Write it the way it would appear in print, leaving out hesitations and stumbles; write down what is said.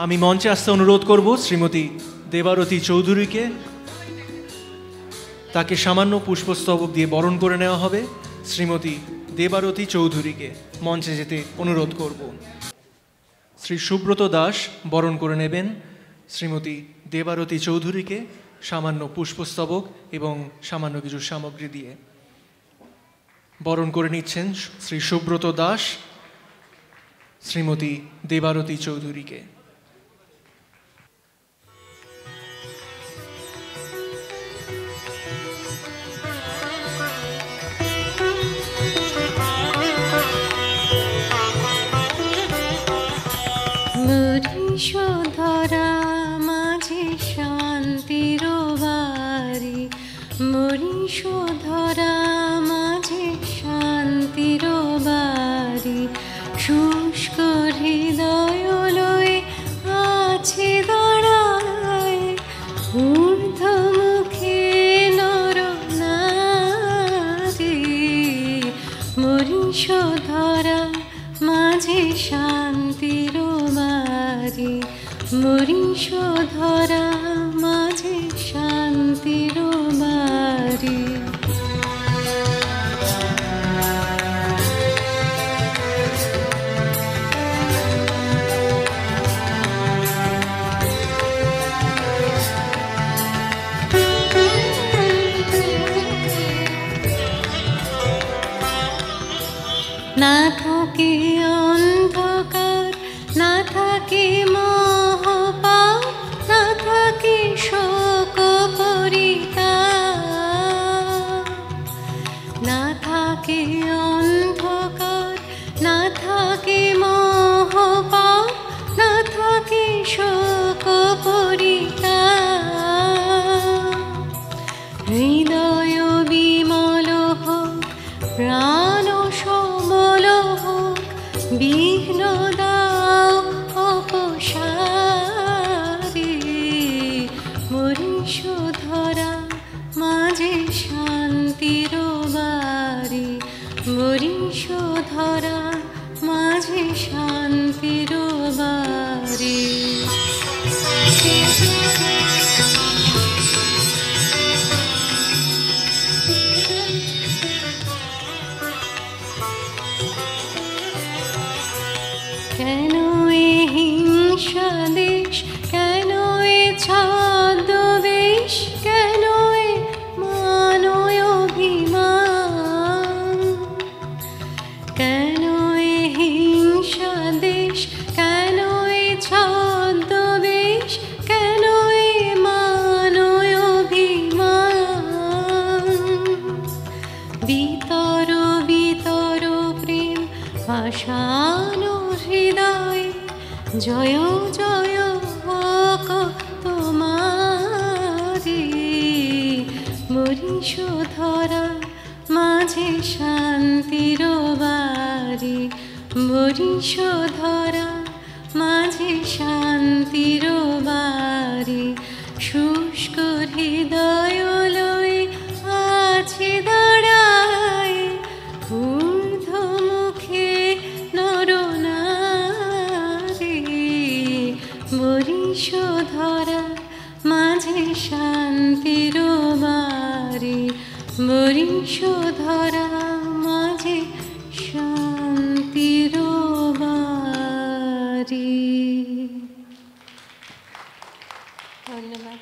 আমি মঞ্চে আসতে অনুরোধ করব শ্রীমতী দেবারতী চৌধুরীকে। তাকে সামান্য পুষ্পস্তবক দিয়ে বরণ করে নেওয়া হবে। শ্রীমতী দেবারতী চৌধুরীকে মঞ্চে যেতে অনুরোধ করব। শ্রী সুব্রত দাস বরণ করে নেবেন শ্রীমতী দেবারতী চৌধুরীকে সামান্য পুষ্পস্তবক এবং সামান্য কিছু সামগ্রী দিয়ে। বরণ করে নিচ্ছেন শ্রী সুব্রত দাস শ্রীমতী দেবারতী চৌধুরীকে। ধরা মাঝে শান্তির বাড়ি, মরিষ ধরা মাঝে শান্তির বাড়ি, শুষ্ক হৃদয় লয়ে আছে দাঁড়ায়, ঊর্ধ্বমুখে নর নারী, মরিষ ধরা মাঝে শান্তির বাড়ি, মরিষ ধরা মাঝে শান্তির বাড়ি। না থাকে অন্ধকার, না থাকে মোহপাপ, না থাকে শোক পরিতাপ, না থাকে অন্ধকার, না থাকে মোহপাপ, না থাকে শোক পরিতাপ। হৃদয় বিমল হোক, প্রাণ সমল হোক, বিঘ্ন দাও অপসারি, মরিষ ধরা মাঝে শান্তির বাড়ি, মরিষ ধরা মাঝে শান্তির বাড়ি। কেন এ হিংসা দেশ, কেন এ ছদ্মবেশ, কেন এ মানয় অভিমান, কেন এ হিংসা দেশ, কেন এ ছদ্মবেশ, কেন এ মানয় অভিমান। বিতর বিতর প্রেম ভাষানো হৃদয়, জয় জয় হোক তোমারি, মরিষ ধরা মাঝে শান্তির বাড়ি, মরিষ ধরা মাঝে শান্তির বাড়ি, শুষ্ক হৃদয় লয়ে আছে দাঁড়ায়, ঊর্ধ্বমুখে নর নারী, মরিষ ধরা মাঝে শান্তির বাড়ি, মরিষ ধরা মাঝে শান্তির বাড়ি। ধন্যবাদ।